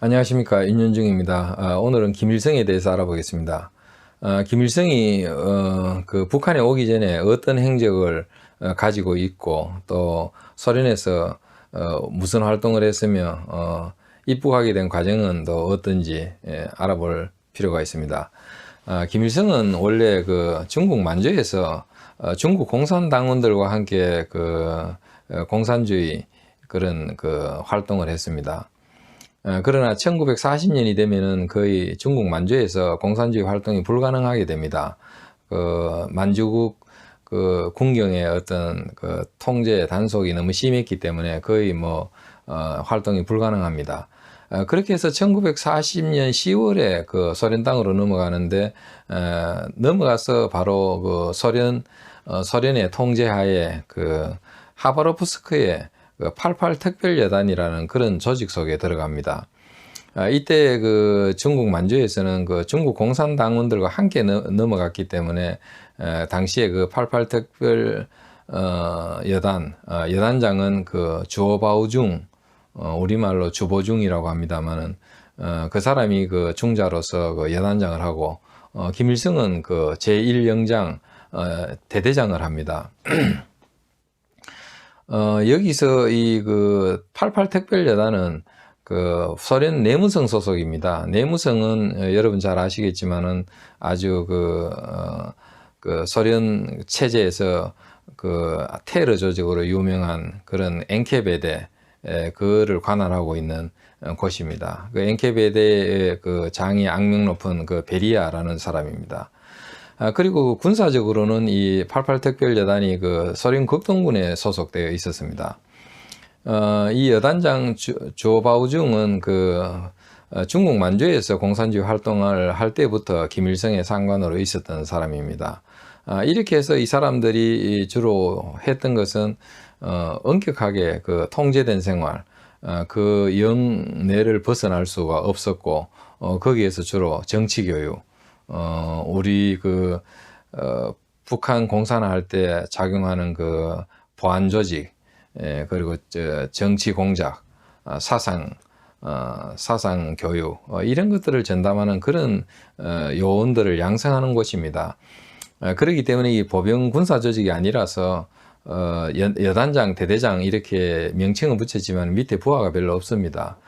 안녕하십니까, 윤현중입니다. 오늘은 김일성에 대해서 알아보겠습니다. 김일성이 그 북한에 오기 전에 어떤 행적을 가지고 있고 또 소련에서 무슨 활동을 했으며 입국하게 된 과정은 또 어떤지 알아볼 필요가 있습니다. 김일성은 원래 그 중국 만주에서 중국 공산당원들과 함께 그 공산주의 그런 그 활동을 했습니다. 그러나 1940년이 되면은 거의 중국 만주에서 공산주의 활동이 불가능하게 됩니다. 그 만주국 그 군경의 어떤 그 통제 단속이 너무 심했기 때문에 거의 활동이 불가능합니다. 그렇게 해서 1940년 10월에 그 소련 땅으로 넘어가는데 넘어가서 바로 그 소련의 통제하에 그 하바로프스크에 그 88 특별여단이라는 그런 조직 속에 들어갑니다. 이때 그 중국 만주에서는 그 중국 공산당원들과 함께 넘어갔기 때문에 당시에 그 88 특별 여단 여단장은 그 주오바오중 우리말로 주보중이라고 합니다만은 그 사람이 그 중자로서 그 여단장을 하고 김일성은 그 제1영장 대대장을 합니다. 여기서 이 그 88 특별여단은 그 소련 내무성 소속입니다. 내무성은 여러분 잘 아시겠지만은 아주 그 소련 체제에서 그 테러 조직으로 유명한 그런 엔케베데 그를 관할하고 있는 곳입니다. 그 엔케베데의 그 장이 악명 높은 그 베리아라는 사람입니다. 그리고 군사적으로는 이 88 특별여단이 그 소련 극동군에 소속되어 있었습니다. 이 여단장 조바우중은 그 중국 만주에서 공산주의 활동을 할 때부터 김일성의 상관으로 있었던 사람입니다. 이렇게 해서 이 사람들이 주로 했던 것은 엄격하게 그 통제된 생활, 그 영내를 벗어날 수가 없었고 거기에서 주로 정치 교육, 우리 북한 공산화할 때 작용하는 그 보안 조직, 그리고 정치 공작, 사상 교육, 이런 것들을 전담하는 그런 요원들을 양성하는 곳입니다. 그렇기 때문에 이 보병 군사 조직이 아니라서 여단장, 대대장 이렇게 명칭은 붙였지만 밑에 부하가 별로 없습니다.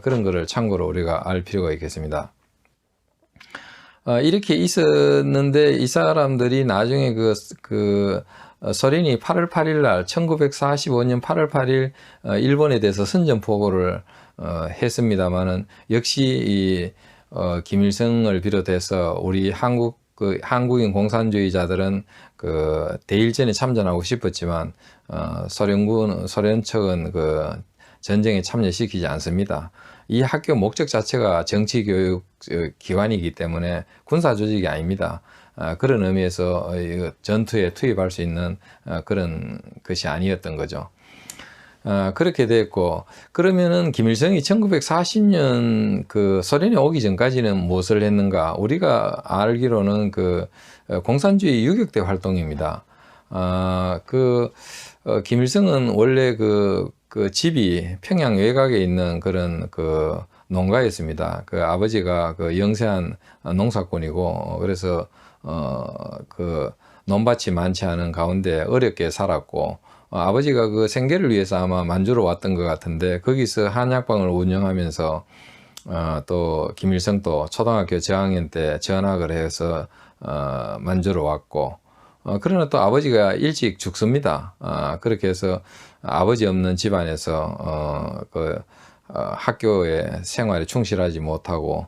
그런 거를 참고로 우리가 알 필요가 있겠습니다. 이렇게 있었는데 이 사람들이 나중에 소련이 8월 8일 날 1945년 8월 8일 일본에 대해서 선전포고를 했습니다만은 역시 이 김일성을 비롯해서 우리 한국인 공산주의자들은 그 대일전에 참전하고 싶었지만 소련 측은 그 전쟁에 참여시키지 않습니다. 이 학교 목적 자체가 정치교육 기관이기 때문에 군사 조직이 아닙니다. 그런 의미에서 전투에 투입할 수 있는 그런 것이 아니었던 거죠. 그렇게 됐고, 그러면은 김일성이 1940년 그 소련에 오기 전까지는 무엇을 했는가? 우리가 알기로는 그 공산주의 유격대 활동입니다. 김일성은 원래 그 집이 평양 외곽에 있는 그런 그 농가였습니다. 그 아버지가 그 영세한 농사꾼이고, 그래서 그 논밭이 많지 않은 가운데 어렵게 살았고, 아버지가 그 생계를 위해서 아마 만주로 왔던 것 같은데, 거기서 한약방을 운영하면서 또 김일성도 초등학교 저학년 때 전학을 해서 만주로 왔고, 그러나 또 아버지가 일찍 죽습니다. 그렇게 해서 아버지 없는 집안에서 학교의 생활에 충실하지 못하고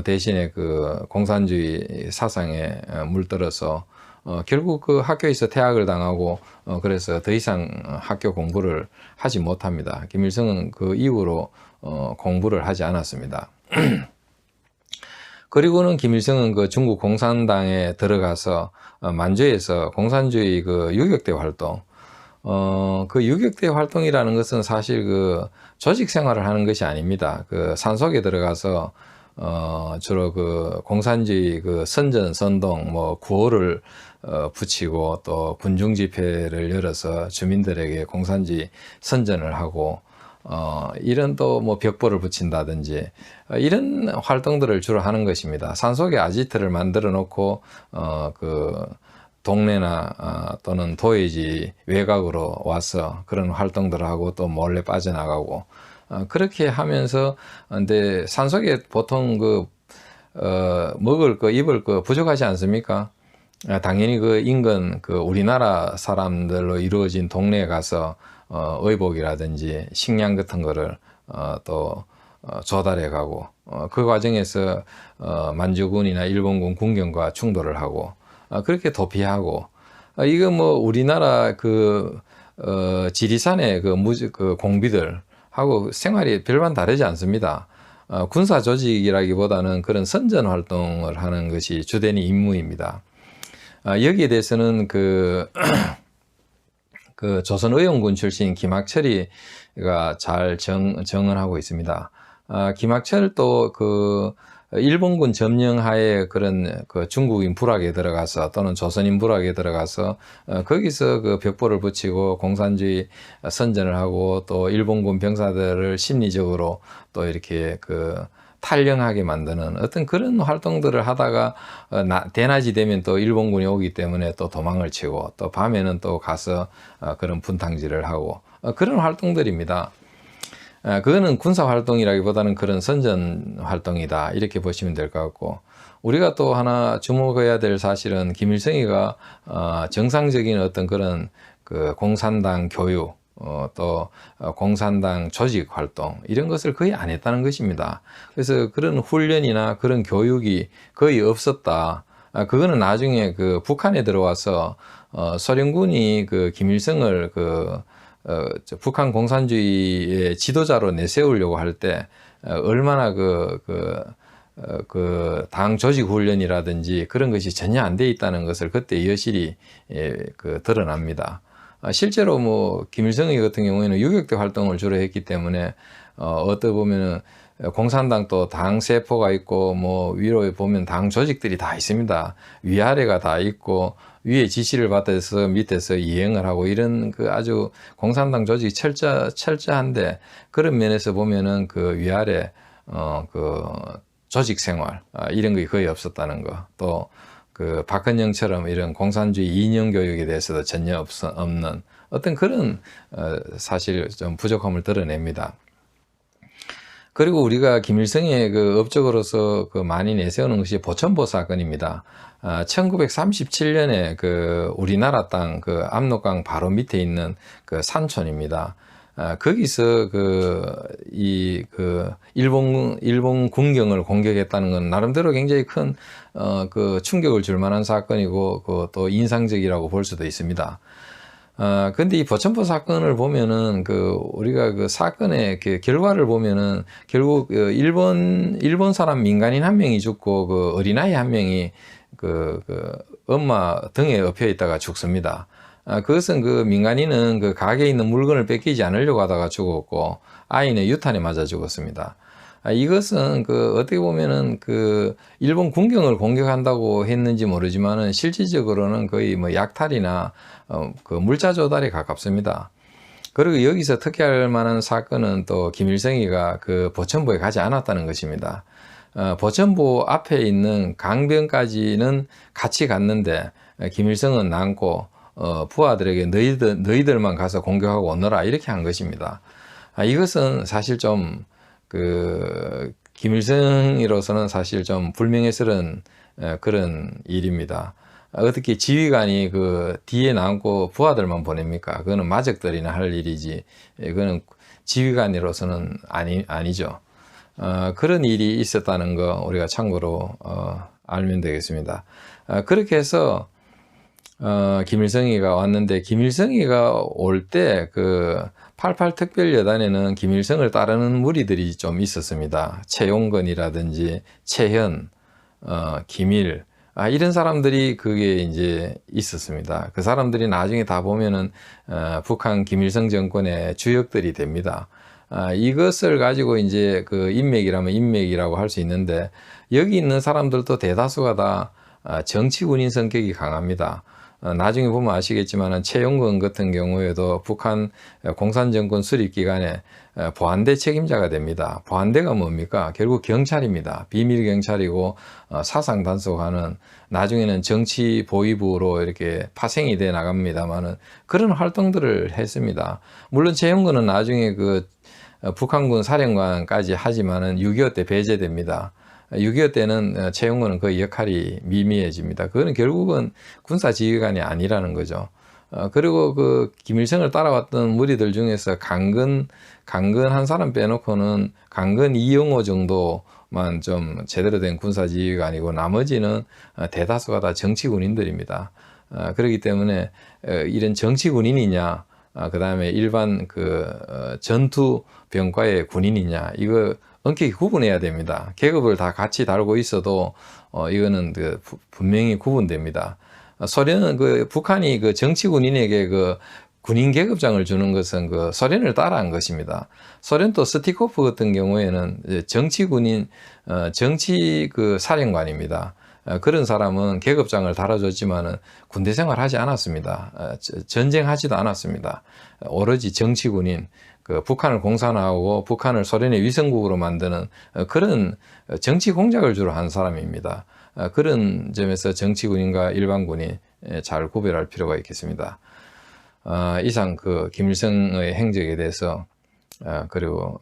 대신에 그 공산주의 사상에 물들어서 결국 그 학교에서 퇴학을 당하고 그래서 더 이상 학교 공부를 하지 못합니다. 김일성은 그 이후로 공부를 하지 않았습니다. 그리고는 김일성은 그 중국 공산당에 들어가서 만주에서 공산주의 그 유격대 활동, 그 유격대 활동이라는 것은 사실 그 조직 생활을 하는 것이 아닙니다. 그 산속에 들어가서 주로 그 공산주의 그 선전, 선동, 구호를 붙이고 또 군중 집회를 열어서 주민들에게 공산주의 선전을 하고 이런 또 뭐 벽보를 붙인다든지 이런 활동들을 주로 하는 것입니다. 산속에 아지트를 만들어 놓고 그 동네나 또는 도회지 외곽으로 와서 그런 활동들을 하고 또 몰래 빠져나가고 그렇게 하면서 근데 산속에 보통 먹을 거 입을 거 부족하지 않습니까? 당연히 그 인근 그 우리나라 사람들로 이루어진 동네에 가서 의복이라든지 식량 같은 거를 또 조달해 가고 그 과정에서 만주군이나 일본군 군경과 충돌을 하고 그렇게 도피하고 이거 뭐 우리나라 지리산의 그 공비들 하고 생활이 별반 다르지 않습니다. 군사 조직이라기보다는 그런 선전 활동을 하는 것이 주된 임무입니다. 여기에 대해서는 그 조선의용군 출신 김학철이가 잘 정언하고 있습니다. 김학철도 일본군 점령하에 그런 중국인 부락에 들어가서 또는 조선인 부락에 들어가서 거기서 그 벽보를 붙이고 공산주의 선전을 하고 또 일본군 병사들을 심리적으로 또 이렇게 탈영하게 만드는 어떤 그런 활동들을 하다가 대낮이 되면 또 일본군이 오기 때문에 또 도망을 치고 또 밤에는 또 가서 그런 분탕질을 하고 그런 활동들입니다. 그거는 군사 활동이라기보다는 그런 선전 활동이다 이렇게 보시면 될 것 같고 우리가 또 하나 주목해야 될 사실은 김일성이가 정상적인 어떤 그런 공산당 교육 또 공산당 조직 활동 이런 것을 거의 안 했다는 것입니다. 그래서 그런 훈련이나 그런 교육이 거의 없었다. 그거는 나중에 북한에 들어와서 소련군이 김일성을 북한 공산주의의 지도자로 내세우려고 할 때 얼마나 당 조직 훈련이라든지 그런 것이 전혀 안 돼 있다는 것을 그때 여실히 드러납니다. 실제로 뭐 김일성이 같은 경우에는 유격대 활동을 주로 했기 때문에 어떻게 보면은 공산당 또 당 세포가 있고 뭐 위로에 보면 당 조직들이 다 있습니다. 위아래가 다 있고 위에 지시를 받아서 밑에서 이행을 하고 이런 아주 공산당 조직이 철저한데 그런 면에서 보면은 위아래 조직 생활 이런 게 거의 없었다는 거. 또 박헌영처럼 이런 공산주의 이념 교육에 대해서도 전혀 없는 어떤 그런 사실 좀 부족함을 드러냅니다. 그리고 우리가 김일성의 업적으로서 많이 내세우는 것이 보천보 사건입니다. 1937년에 우리나라 땅 압록강 바로 밑에 있는 산촌입니다. 거기서 일본 군경을 공격했다는 건 나름대로 굉장히 큰 충격을 줄 만한 사건이고 또 인상적이라고 볼 수도 있습니다. 근데 이 보천포 사건을 보면은 우리가 사건의 결과를 보면은 결국 일본 사람 민간인 한 명이 죽고 어린아이 한 명이 엄마 등에 엎여 있다가 죽습니다. 그것은 민간인은 가게에 있는 물건을 뺏기지 않으려고 하다가 죽었고 아이는 유탄에 맞아 죽었습니다. 이것은 어떻게 보면은 일본 군경을 공격한다고 했는지 모르지만은 실질적으로는 거의 뭐 약탈이나 물자 조달에 가깝습니다. 그리고 여기서 특이할 만한 사건은 또 김일성이가 보천보에 가지 않았다는 것입니다. 보천보 앞에 있는 강변까지는 같이 갔는데 김일성은 남고 부하들에게 너희들만 가서 공격하고 오너라 이렇게 한 것입니다. 이것은 사실 좀 김일성으로서는 사실 좀 불명예스러운 그런 일입니다. 어떻게 지휘관이 뒤에 남고 부하들만 보냅니까? 그거는 마적들이나 할 일이지. 그거는 지휘관으로서는 아니죠. 그런 일이 있었다는 거 우리가 참고로 알면 되겠습니다. 그렇게 해서 김일성이가 왔는데 김일성이가 올 때 88 특별여단에는 김일성을 따르는 무리들이 좀 있었습니다. 최용건이라든지 최현, 김일 이런 사람들이 그게 이제 있었습니다. 그 사람들이 나중에 다 보면은 북한 김일성 정권의 주역들이 됩니다. 이것을 가지고 이제 인맥이라면 인맥이라고 할 수 있는데 여기 있는 사람들도 대다수가 다 정치 군인 성격이 강합니다. 나중에 보면 아시겠지만 최용건 같은 경우에도 북한 공산정권 수립 기간에 보안대 책임자가 됩니다. 보안대가 뭡니까? 결국 경찰입니다. 비밀 경찰이고 사상 단속하는, 나중에는 정치 보위부로 이렇게 파생이 돼 나갑니다만은 그런 활동들을 했습니다. 물론 최용건은 나중에 그 북한군 사령관까지 하지만은 6.25 때 배제됩니다. 6.25 때는 최용건은 그 역할이 미미해집니다. 그거는 결국은 군사지휘관이 아니라는 거죠. 그리고 그 김일성을 따라왔던 무리들 중에서 강근 한 사람 빼놓고는 강근 이영호 정도만 좀 제대로 된 군사지휘관이고 나머지는 대다수가 다 정치군인들입니다. 그렇기 때문에 이런 정치군인이냐, 그 다음에 일반 전투 병과의 군인이냐, 이거 엄격히 구분해야 됩니다. 계급을 다 같이 다루고 있어도 이거는 분명히 구분됩니다. 소련은 북한이 정치 군인에게 군인 계급장을 주는 것은 소련을 따라한 것입니다. 소련도 스티코프 같은 경우에는 정치 군인, 정치 사령관입니다. 그런 사람은 계급장을 달아줬지만은 군대 생활하지 않았습니다. 전쟁하지도 않았습니다. 오로지 정치 군인, 북한을 공산화하고 북한을 소련의 위성국으로 만드는 그런 정치 공작을 주로 한 사람입니다. 그런 점에서 정치 군인과 일반 군인 잘 구별할 필요가 있겠습니다. 이상 김일성의 행적에 대해서 그리고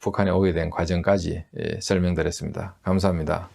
북한에 오게 된 과정까지 설명드렸습니다. 감사합니다.